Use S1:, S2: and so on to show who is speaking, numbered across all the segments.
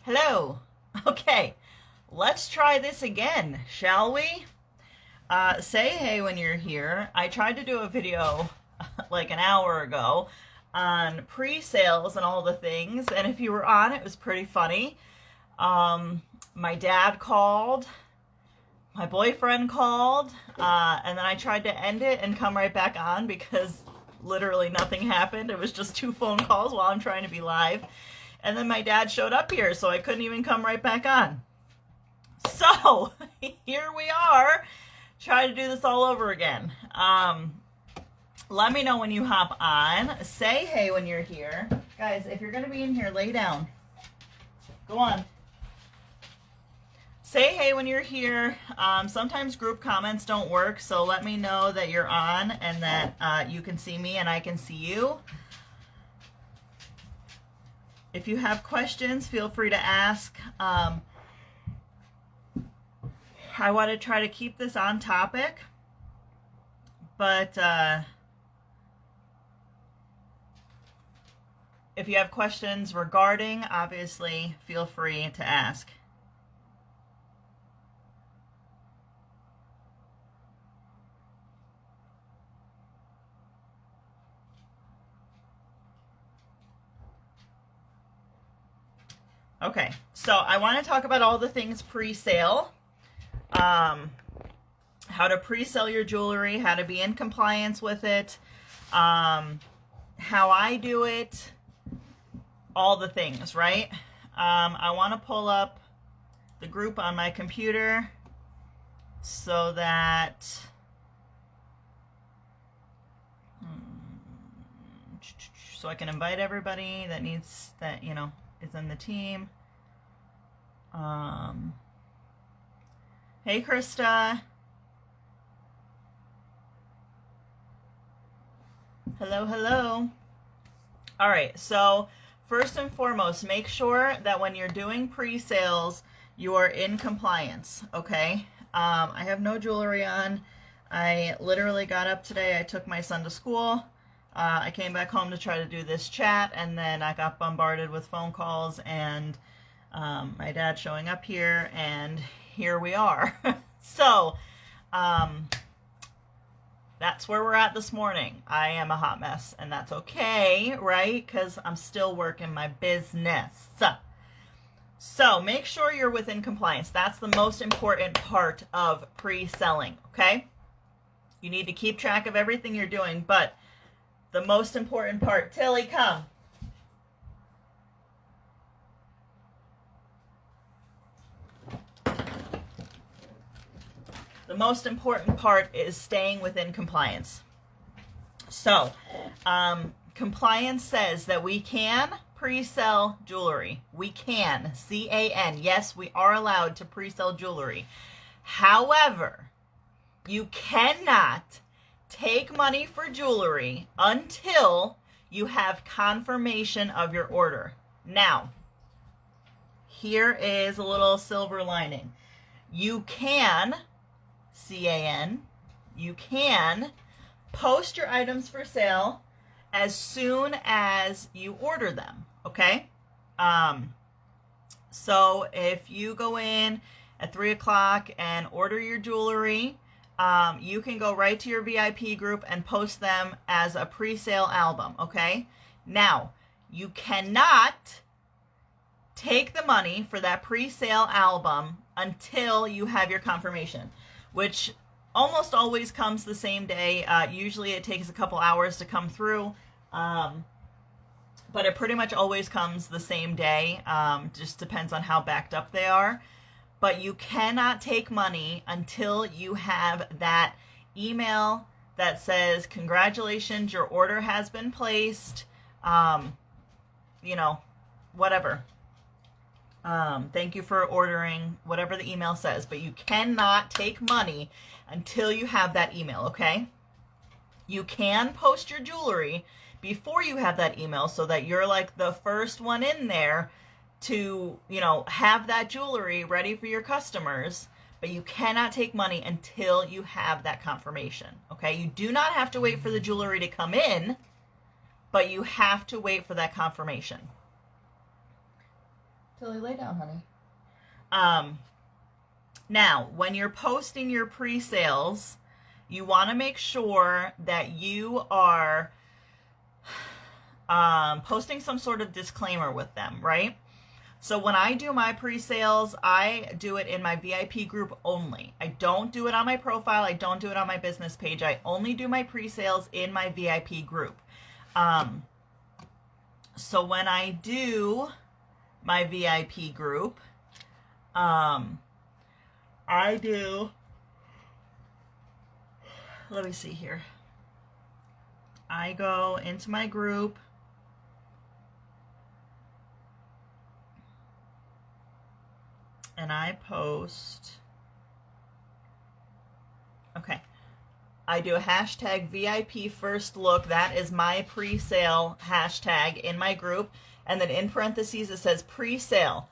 S1: Hello. Okay, let's try this again, shall we? Say hey when you're here. I tried to do a video like an hour ago on pre-sales and all the things, and if you were on, it was pretty funny. My dad called, my boyfriend called, and then I tried to end it and come right back on because literally nothing happened. It was just two phone calls while I'm trying to be live. And then my dad showed up here, so I couldn't even come right back on. So here we are, trying to do this all over again. Let me know when you hop on. Say hey when you're here. Guys, if you're going to be in here, lay down. Go on. Say hey when you're here. Sometimes group comments don't work, so let me know that you're on and that you can see me and I can see you. If you have questions, feel free to ask. I want to try to keep this on topic, but if you have questions regarding, obviously, feel free to ask. Okay, so I want to talk about all the things pre-sale, how to pre-sell your jewelry, how to be in compliance with it, how I do it, all the things, right? I want to pull up the group on my computer so that I can invite everybody that needs that, is in the team. Hey, Krista. Hello, hello. All right, so first and foremost, make sure that when you're doing pre-sales, you are in compliance, okay? I have no jewelry on. I literally got up today. I took my son to school. I came back home to try to do this chat, and then I got bombarded with phone calls and my dad showing up here, and here we are. So that's where we're at this morning. I am a hot mess, and that's okay, right? Because I'm still working my business. So make sure you're within compliance. That's the most important part of pre-selling, okay? You need to keep track of everything you're doing, but the most important part, Tilly, come. The most important part is staying within compliance. So, compliance says that we can pre-sell jewelry. We can, C-A-N. Yes, we are allowed to pre-sell jewelry. However, you cannot take money for jewelry until you have confirmation of your order. Now, here is a little silver lining. You can, C-A-N, you can post your items for sale as soon as you order them, okay? So if you go in at 3 o'clock and order your jewelry, you can go right to your VIP group and post them as a pre-sale album, okay? Now, you cannot take the money for that pre-sale album until you have your confirmation, which almost always comes the same day. Usually it takes a couple hours to come through, but it pretty much always comes the same day. Just depends on how backed up they are. But you cannot take money until you have that email that says, congratulations, your order has been placed, whatever. Thank you for ordering, whatever the email says. But you cannot take money until you have that email, okay? You can post your jewelry before you have that email so that you're like the first one in there to, have that jewelry ready for your customers, but you cannot take money until you have that confirmation, okay? You do not have to wait for the jewelry to come in, but you have to wait for that confirmation. Tilly, lay down, honey. Now, when you're posting your pre-sales, you want to make sure that you are posting some sort of disclaimer with them, right? So when I do my pre-sales, I do it in my VIP group only. I don't do it on my profile. I don't do it on my business page. I only do my pre-sales in my VIP group. So when I do my VIP group, I do, let me see here. I go into my group. And I post, okay, I do a hashtag VIP first look. That is my pre-sale hashtag in my group. And then in parentheses, it says pre-sale.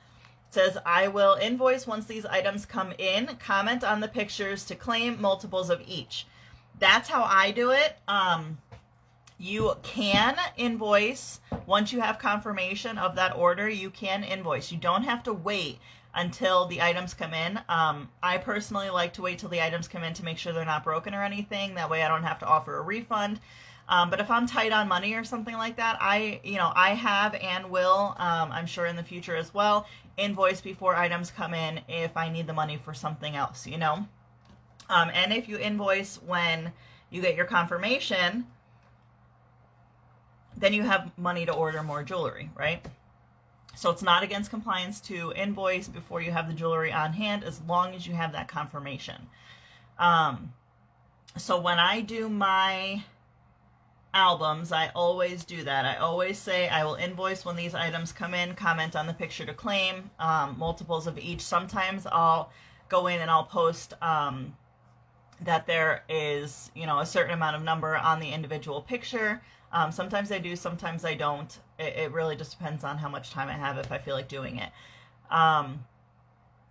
S1: It says, I will invoice once these items come in. Comment on the pictures to claim multiples of each. That's how I do it. You can invoice once you have confirmation of that order. You can invoice. You don't have to wait until the items come in. I personally like to wait till the items come in to make sure they're not broken or anything. That way I don't have to offer a refund. But if I'm tight on money or something like that, I have and will, I'm sure in the future as well, invoice before items come in if I need the money for something else, and if you invoice when you get your confirmation, then you have money to order more jewelry, right? So it's not against compliance to invoice before you have the jewelry on hand, as long as you have that confirmation. So when I do my albums, I always do that. I always say I will invoice when these items come in, comment on the picture to claim, multiples of each. Sometimes I'll go in and I'll post that there is, a certain amount of number on the individual picture. Sometimes I do, sometimes I don't. It really just depends on how much time I have, if I feel like doing it.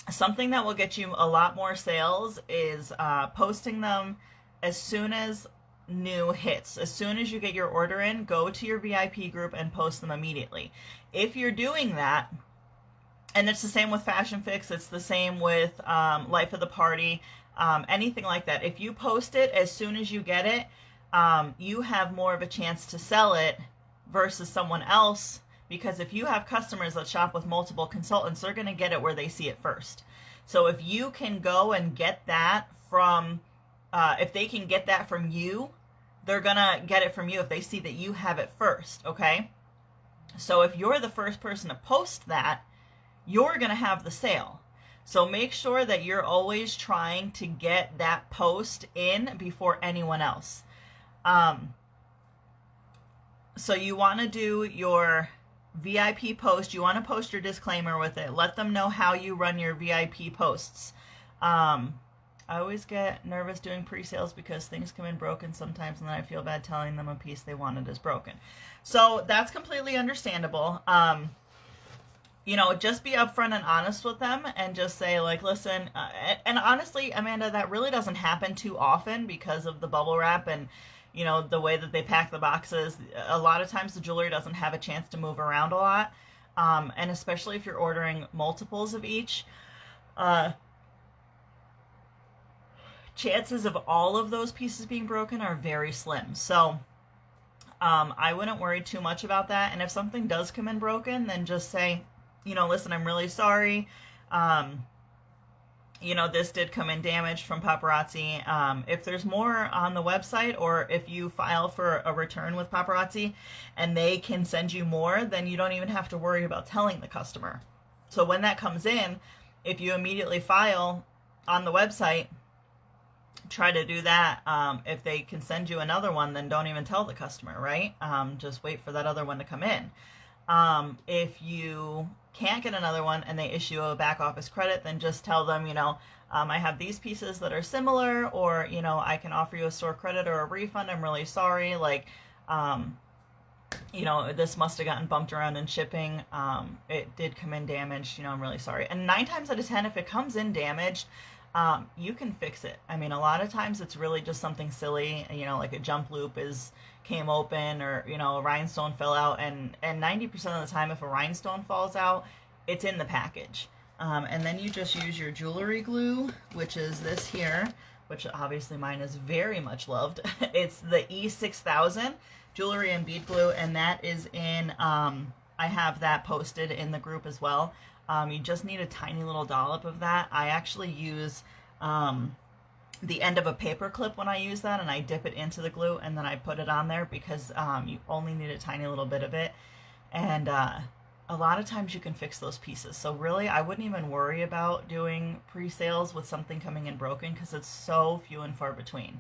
S1: Something that will get you a lot more sales is posting them as soon as new hits. As soon as you get your order in, go to your VIP group and post them immediately. If you're doing that, and it's the same with Fashion Fix, it's the same with Life of the Party, anything like that. If you post it as soon as you get it, you have more of a chance to sell it versus someone else, because if you have customers that shop with multiple consultants, they're going to get it where they see it first. So if you can go and get that from, if they can get that from you, they're going to get it from you if they see that you have it first, okay? So if you're the first person to post that, you're going to have the sale. So make sure that you're always trying to get that post in before anyone else. So you want to do your VIP post. You want to post your disclaimer with it. Let them know how you run your VIP posts. I always get nervous doing pre-sales because things come in broken sometimes, and then I feel bad telling them a piece they wanted is broken. So that's completely understandable. Just be upfront and honest with them and just say, like, listen, and honestly, Amanda, that really doesn't happen too often because of the bubble wrap and, the way that they pack the boxes. A lot of times the jewelry doesn't have a chance to move around a lot. And especially if you're ordering multiples of each, chances of all of those pieces being broken are very slim. So I wouldn't worry too much about that. And if something does come in broken, then just say, listen, I'm really sorry. This did come in damaged from paparazzi. If there's more on the website, or if you file for a return with paparazzi and they can send you more, then you don't even have to worry about telling the customer. So when that comes in, if you immediately file on the website, try to do that. If they can send you another one, then don't even tell the customer, right? Just wait for that other one to come in. If you can't get another one and they issue a back office credit, then just tell them, I have these pieces that are similar, or, I can offer you a store credit or a refund. I'm really sorry. This must have gotten bumped around in shipping. It did come in damaged. I'm really sorry. And 9 times out of 10, if it comes in damaged, you can fix it. I mean, a lot of times it's really just something silly, like a jump loop came open, or, a rhinestone fell out. And 90% of the time, if a rhinestone falls out, it's in the package. And then you just use your jewelry glue, which is this here, which obviously mine is very much loved. It's the E6000 jewelry and bead glue, and that is in, I have that posted in the group as well. You just need a tiny little dollop of that. I actually use the end of a paper clip when I use that, and I dip it into the glue and then I put it on there because you only need a tiny little bit of it. And a lot of times you can fix those pieces. So really, I wouldn't even worry about doing pre-sales with something coming in broken because it's so few and far between.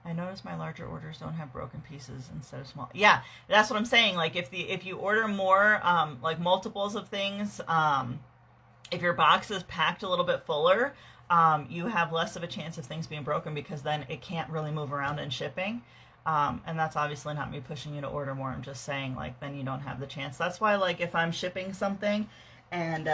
S1: I notice my larger orders don't have broken pieces instead of small. Yeah, that's what I'm saying. Like if you order more, like multiples of things, if your box is packed a little bit fuller, you have less of a chance of things being broken because then it can't really move around in shipping. And that's obviously not me pushing you to order more. I'm just saying, like, then you don't have the chance. That's why, like, if I'm shipping something and,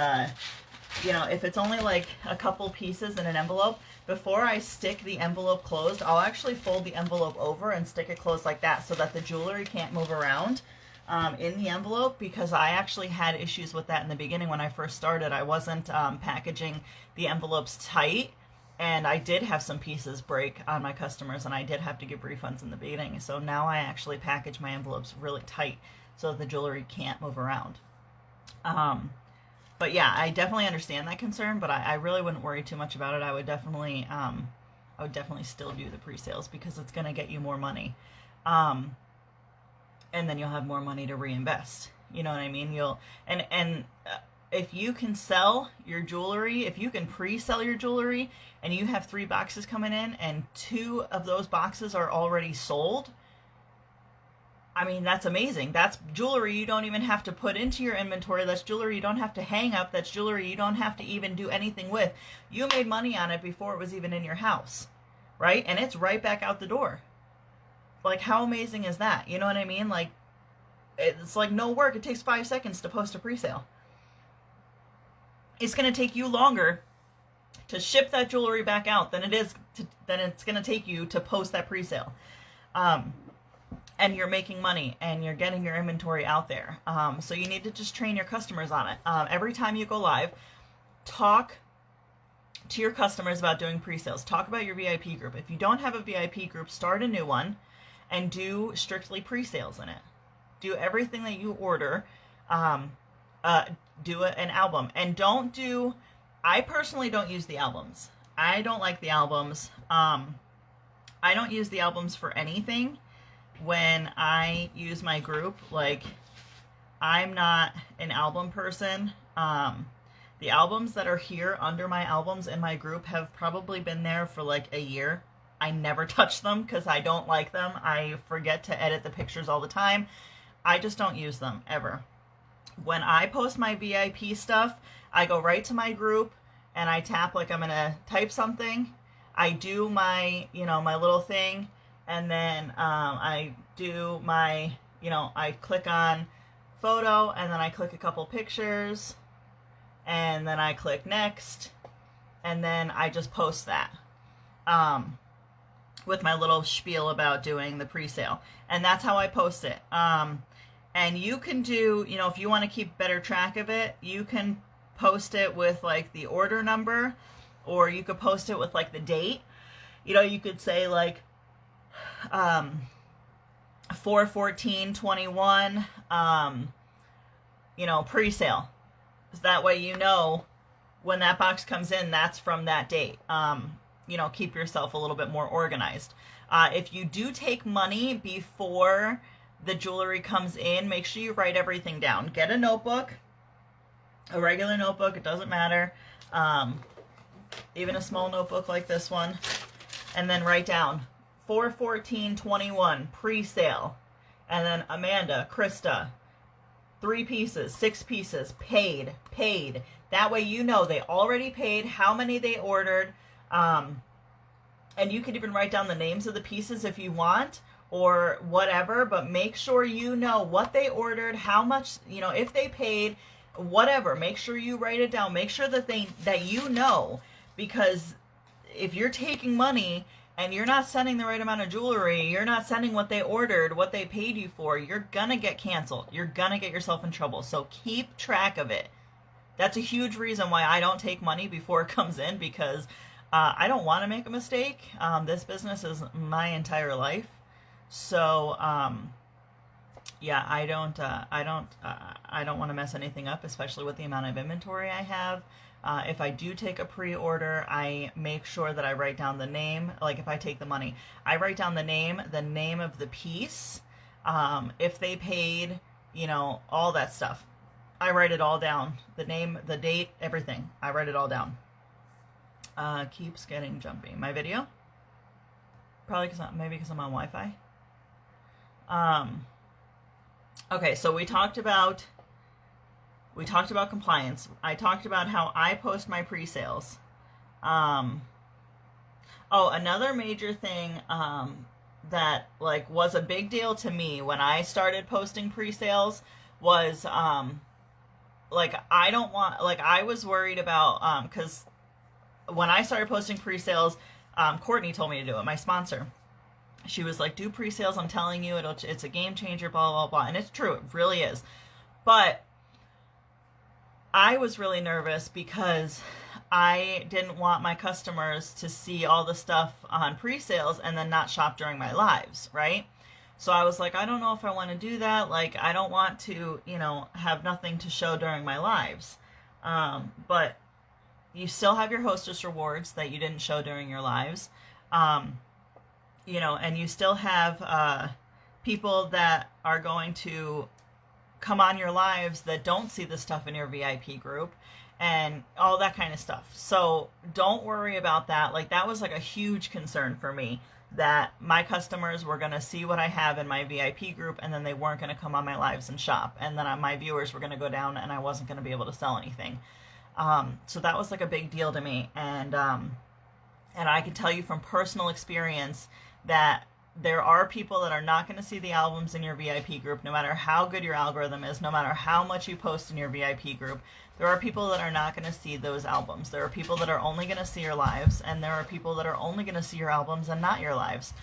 S1: you know, if it's only like a couple pieces in an envelope, before I stick the envelope closed, I'll actually fold the envelope over and stick it closed like that so that the jewelry can't move around in the envelope, because I actually had issues with that in the beginning when I first started. I wasn't packaging the envelopes tight, and I did have some pieces break on my customers, and I did have to give refunds in the beginning. So now I actually package my envelopes really tight so that the jewelry can't move around. But yeah, I definitely understand that concern, but I really wouldn't worry too much about it. I would definitely still do the pre-sales because it's going to get you more money. And then you'll have more money to reinvest. You know what I mean? If you can sell your jewelry, if you can pre-sell your jewelry and you have 3 boxes coming in and 2 of those boxes are already sold, I mean, that's amazing. That's jewelry you don't even have to put into your inventory. That's jewelry you don't have to hang up. That's jewelry you don't have to even do anything with. You made money on it before it was even in your house, right? And it's right back out the door. Like, how amazing is that? You know what I mean? Like, it's like no work. It takes 5 seconds to post a pre-sale. It's going to take you longer to ship that jewelry back out than it's going to take you to post that pre-sale. And you're making money and you're getting your inventory out there. So you need to just train your customers on it. Every time you go live, talk to your customers about doing pre-sales. Talk about your VIP group. If you don't have a VIP group, start a new one and do strictly pre-sales in it. Do everything that you order. Do an album. And I personally don't use the albums. I don't like the albums. I don't use the albums for anything. When I use my group, like, I'm not an album person. The albums that are here under my albums in my group have probably been there for like a year. I never touch them because I don't like them. I forget to edit the pictures all the time. I just don't use them ever. When I post my VIP stuff, I go right to my group and I tap like I'm gonna type something. I do my, my little thing. And then I do my, I click on photo and then I click a couple pictures and then I click next and then I just post that with my little spiel about doing the pre-sale. And that's how I post it. And you can do, if you want to keep better track of it, you can post it with like the order number, or you could post it with like the date. You could say like 4/14/21, pre-sale. So that way when that box comes in, that's from that date. Keep yourself a little bit more organized. If you do take money before the jewelry comes in, make sure you write everything down. Get a notebook, a regular notebook, it doesn't matter. Even a small notebook like this one, and then write down 4/14/21 pre-sale, and then Amanda, Krista, 3 pieces, 6 pieces, paid. That way they already paid, how many they ordered, and you could even write down the names of the pieces if you want, or whatever, but make sure you know what they ordered, how much, if they paid, whatever. Make sure you write it down. Make sure that because if you're taking money and you're not sending the right amount of jewelry, you're not sending what they ordered, what they paid you for, you're gonna get canceled. You're gonna get yourself in trouble. So keep track of it. That's a huge reason why I don't take money before it comes in, because I don't want to make a mistake. This business is my entire life. So, yeah, I don't want to mess anything up, especially with the amount of inventory I have. If I do take a pre-order, I make sure that I write down the name. Like if I take the money, I write down the name of the piece, if they paid, you know, all that stuff. I write it all down. The name, the date, everything. I write it all down. Keeps getting jumpy. My video? Probably because I'm on Wi-Fi. Okay, so we talked about compliance. I talked about how I post my pre-sales. Oh, another major thing that like was a big deal to me when I started posting pre-sales was like I was worried about because when I started posting pre-sales, Courtney told me to do it, my sponsor. She was like, do pre-sales, I'm telling you, it's a game changer, blah, blah, blah. And it's true, it really is. But I was really nervous because I didn't want my customers to see all the stuff on pre-sales and then not shop during my lives, right? So I was like, I don't know if I want to do that. Like, I don't want to, you know, have nothing to show during my lives. But you still have your hostess rewards that you didn't show during your lives. You know, and you still have people that are going to come on your lives that don't see the stuff in your VIP group and all that kind of stuff. So don't worry about that. Like that was like a huge concern for me, that my customers were going to see what I have in my VIP group and then they weren't going to come on my lives and shop. And then my viewers were going to go down and I wasn't going to be able to sell anything. So that was like a big deal to me. And I can tell you from personal experience that there are people that are not going to see the albums in your VIP group, no matter how good your algorithm is, no matter how much you post in your VIP group. There are people that are not going to see those albums. There are people that are only going to see your lives, and there are people that are only going to see your albums and not your lives.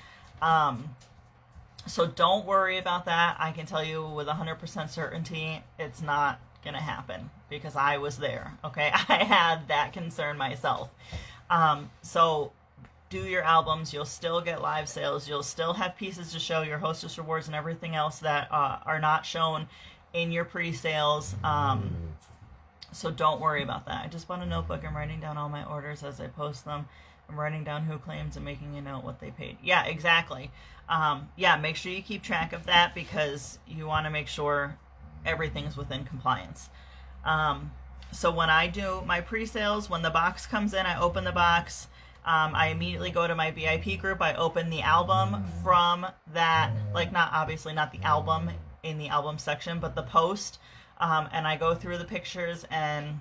S1: So don't worry about that. I can tell you with 100% certainty, it's not going to happen because I was there. Okay, I had that concern myself. So do your albums. You'll still get live sales. You'll still have pieces to show, your hostess rewards and everything else that are not shown in your pre-sales. So don't worry about that. I just bought a notebook. I'm writing down all my orders as I post them. I'm writing down who claims and making a note what they paid. Yeah, exactly. Yeah, make sure you keep track of that because you want to make sure everything's within compliance. So when I do my pre-sales, when the box comes in, I open the box. I immediately go to my VIP group. I open the album from that, like obviously not the album in the album section, but the post. And I go through the pictures and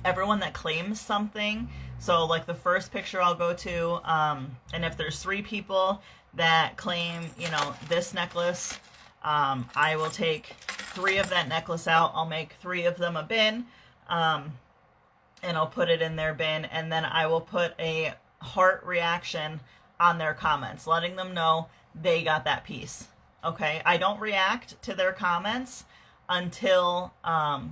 S1: everyone that claims something. So like the first picture I'll go to, and if there's 3 people that claim, you know, this necklace, I will take 3 of that necklace out. I'll make 3 of them a bin. And I'll put it in their bin, and then I will put a heart reaction on their comments, letting them know they got that piece. Okay, I don't react to their comments until I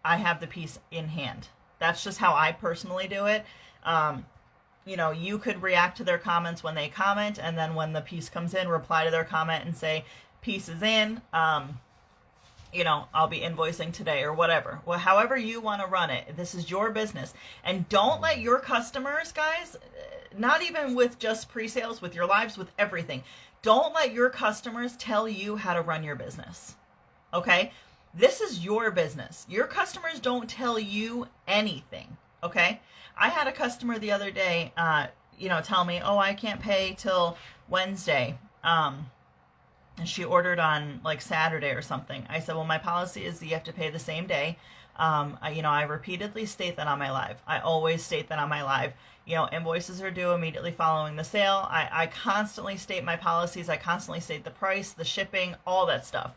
S1: have the piece in hand. That's just how I personally do it. You know, you could react to their comments when they comment, and then when the piece comes in, reply to their comment and say, piece is in. You know, I'll be invoicing today or whatever. Well, however you want to run it. This is your business. And don't let your customers, guys, not even with just pre-sales, with your lives, with everything. Don't let your customers tell you how to run your business. Okay? This is your business. Your customers don't tell you anything. Okay? I had a customer the other day, you know, tell me, oh, I can't pay till Wednesday. And she ordered on like Saturday or something. I said, well, my policy is that you have to pay the same day. You know, I repeatedly state that on my live. I always state that on my live. You know, invoices are due immediately following the sale. I constantly state my policies. I constantly state the price, the shipping, all that stuff.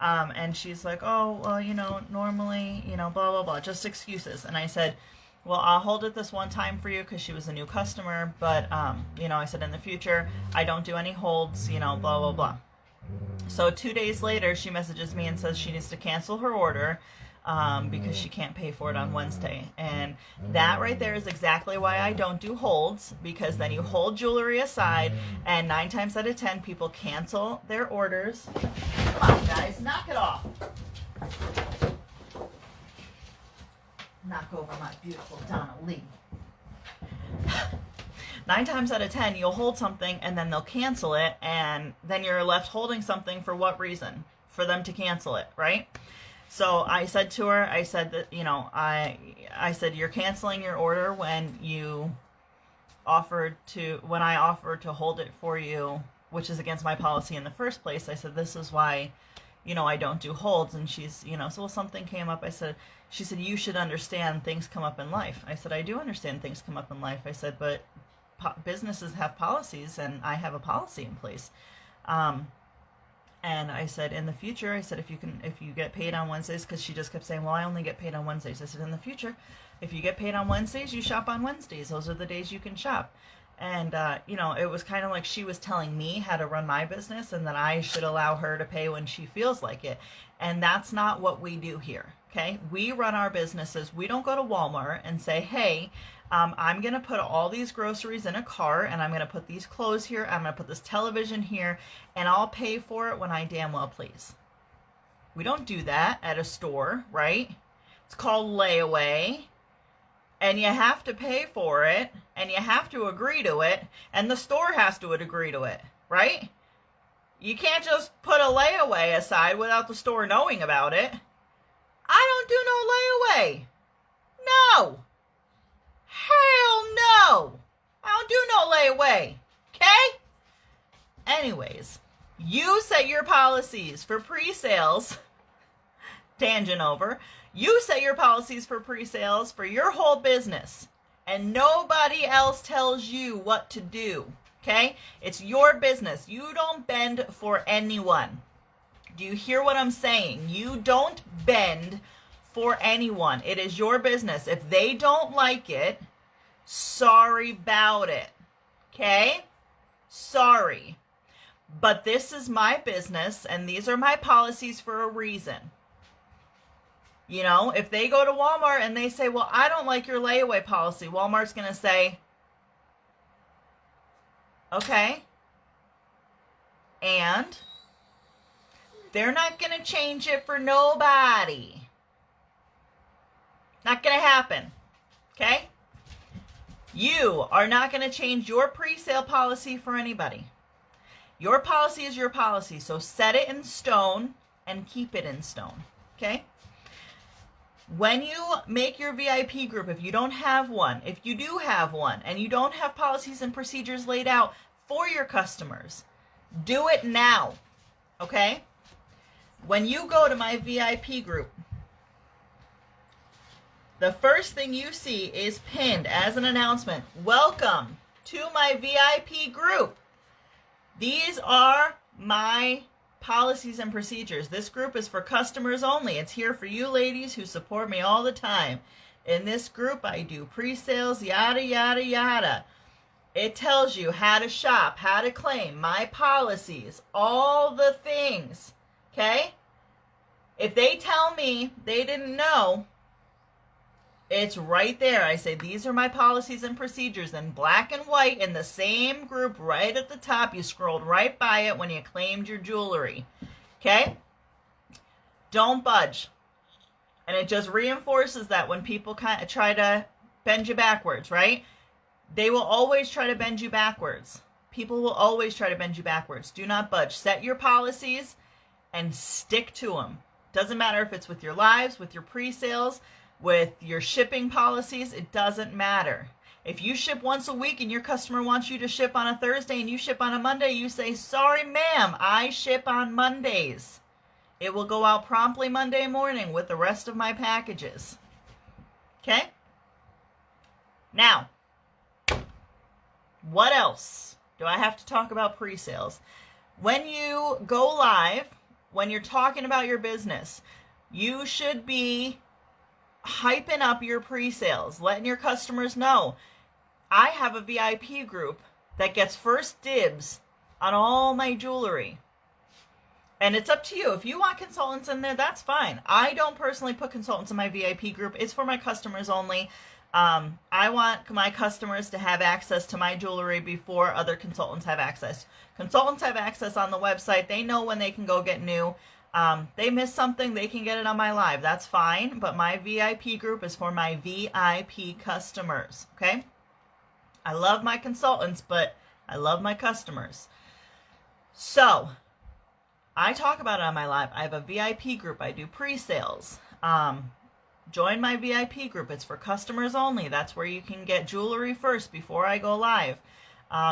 S1: And she's like, oh, well, you know, normally, you know, blah, blah, blah, just excuses. And I said, well, I'll hold it this one time for you because she was a new customer. But, you know, I said in the future, I don't do any holds, you know, blah, blah, blah. So 2 days later, she messages me and says she needs to cancel her order because she can't pay for it on Wednesday. And that right there is exactly why I don't do holds, because then you hold jewelry aside, and 9 times out of 10 people cancel their orders. Come on, guys, knock it off. Knock over my beautiful Donna Lee. 9 times out of 10, you'll hold something and then they'll cancel it, and then you're left holding something for what reason? For them to cancel it, right? So I said to her, I said that, I said, you're canceling your order when I offered to hold it for you, which is against my policy in the first place. I said, this is why, I don't do holds. And she's, so something came up. She said, you should understand things come up in life. I said, I do understand things come up in life. I said, but businesses have policies, and I have a policy in place. And I said, in the future, I said, if you get paid on Wednesdays, because she just kept saying, well, I only get paid on Wednesdays. I said, in the future, if you get paid on Wednesdays, you shop on Wednesdays. Those are the days you can shop. And, it was kind of like she was telling me how to run my business, and that I should allow her to pay when she feels like it. And that's not what we do here. Okay. We run our businesses. We don't go to Walmart and say, hey, I'm going to put all these groceries in a cart, and I'm going to put these clothes here. I'm going to put this television here, and I'll pay for it when I damn well please. We don't do that at a store, right? It's called layaway, and you have to pay for it, and you have to agree to it, and the store has to agree to it, right? You can't just put a layaway aside without the store knowing about it. I don't do no layaway. No. Hell no. I don't do no layaway. Okay? Anyways, you set your policies for pre-sales. Tangent over. You set your policies for pre-sales for your whole business, and nobody else tells you what to do. Okay? It's your business. You don't bend for anyone. Do you hear what I'm saying? You don't bend for anyone. It is your business. If they don't like it, sorry about it. Okay? Sorry. But this is my business, and these are my policies for a reason. If they go to Walmart and they say, well, I don't like your layaway policy, Walmart's going to say, okay. And they're not going to change it for nobody. Not going to happen. Okay? You are not going to change your pre-sale policy for anybody. Your policy is your policy, so set it in stone and keep it in stone. Okay? When you make your VIP group, if you don't have one, if you do have one, and you don't have policies and procedures laid out for your customers, do it now. Okay? When you go to my VIP group, the first thing you see is pinned as an announcement, welcome to my VIP group. These are my policies and procedures. This group is for customers only. It's here for you ladies who support me all the time. In this group, I do pre-sales, yada, yada, yada. It tells you how to shop, how to claim, my policies, all the things. Okay? If they tell me they didn't know, it's right there. I say, these are my policies and procedures in black and white in the same group right at the top. You scrolled right by it when you claimed your jewelry. Okay? Don't budge. And it just reinforces that when people kind of try to bend you backwards, right? They will always try to bend you backwards. People will always try to bend you backwards. Do not budge. Set your policies and stick to them. Doesn't matter if it's with your lives, with your pre-sales, with your shipping policies, it doesn't matter. If you ship once a week and your customer wants you to ship on a Thursday and you ship on a Monday, you say, sorry, ma'am, I ship on Mondays. It will go out promptly Monday morning with the rest of my packages. Okay? Now, what else do I have to talk about pre-sales? When you go live, when you're talking about your business, you should be hyping up your pre-sales, letting your customers know, I have a VIP group that gets first dibs on all my jewelry. And it's up to you. If you want consultants in there, that's fine. I don't personally put consultants in my VIP group. It's for my customers only. I want my customers to have access to my jewelry before other consultants have access. Consultants have access on the website. They know when they can go get new. They miss something, they can get it on my live. That's fine. But my VIP group is for my VIP customers. Okay? I love my consultants, but I love my customers. So, I talk about it on my live. I have a VIP group. I do pre-sales. Join my VIP group. It's for customers only. That's where you can get jewelry first before I go live.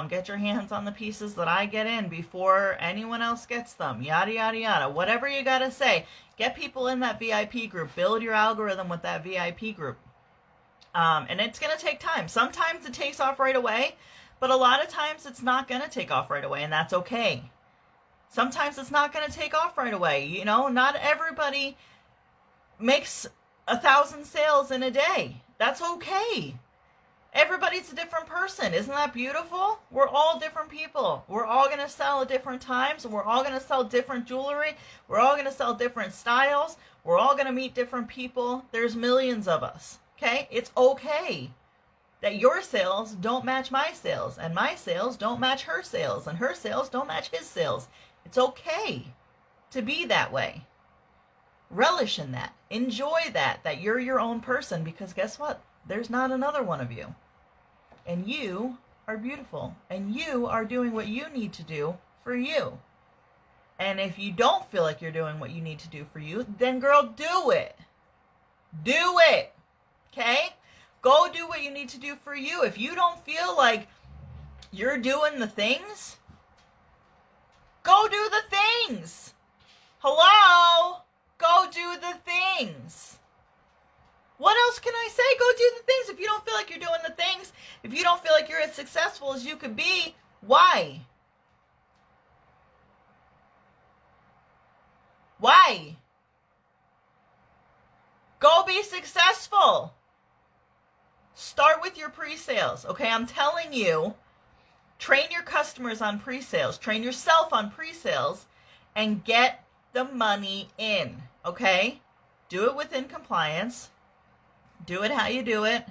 S1: Get your hands on the pieces that I get in before anyone else gets them. Yada, yada, yada. Whatever you got to say. Get people in that VIP group. Build your algorithm with that VIP group. And it's going to take time. Sometimes it takes off right away, but a lot of times it's not going to take off right away, and that's okay. Sometimes it's not going to take off right away. You know, not everybody makes 1,000 sales in a day. That's okay. Everybody's a different person. Isn't that beautiful? We're all different people. We're all going to sell at different times, and we're all going to sell different jewelry. We're all going to sell different styles. We're all going to meet different people. There's millions of us. Okay? It's okay that your sales don't match my sales, and my sales don't match her sales, and her sales don't match his sales. It's okay to be that way. Relish in that. Enjoy that you're your own person, because guess what? There's not another one of you. And you are beautiful. And you are doing what you need to do for you. And if you don't feel like you're doing what you need to do for you, then girl, do it. Do it. Okay? Go do what you need to do for you. If you don't feel like you're doing the things, go do the things. Hello? Go do the things. What else can I say? Go do the things. If you don't feel like you're doing the things, if you don't feel like you're as successful as you could be, why? Why? Go be successful. Start with your pre-sales. Okay, I'm telling you, train your customers on pre-sales. Train yourself on pre-sales and get the money in. Okay? Do it within compliance. Do it how you do it.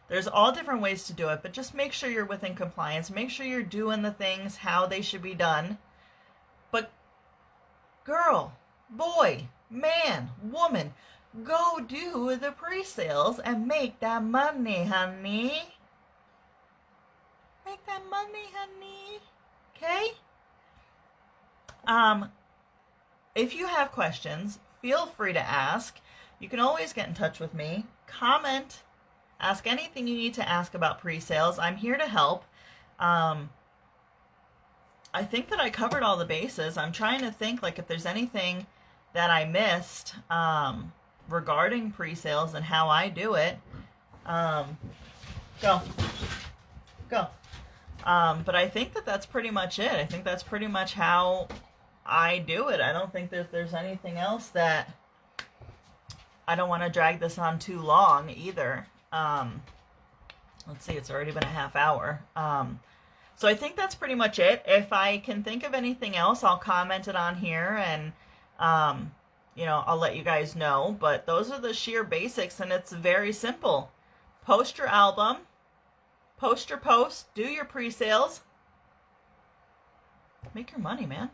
S1: There's all different ways to do it, but just make sure you're within compliance. Make sure you're doing the things how they should be done. But girl, boy, man, woman, go do the pre-sales and make that money, honey. Make that money, honey. Okay? If you have questions, feel free to ask. You can always get in touch with me. Comment. Ask anything you need to ask about pre-sales. I'm here to help. I think that I covered all the bases. I'm trying to think like if there's anything that I missed regarding pre-sales and how I do it. Go. But I think that that's pretty much it. I think that's pretty much how I do it. I don't think that there's anything else that... I don't want to drag this on too long either. Let's see, it's already been a half hour. So I think that's pretty much it. If I can think of anything else, I'll comment it on here and, you know, I'll let you guys know. But those are the sheer basics, and it's very simple. Post your album. Post your post. Do your pre-sales. Make your money, man.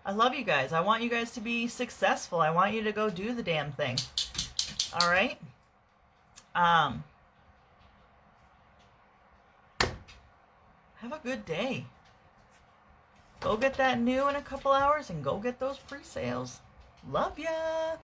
S1: I love you guys. I want you guys to be successful. I want you to go do the damn thing. All right? Have a good day. Go get that new in a couple hours and go get those pre-sales. Love ya.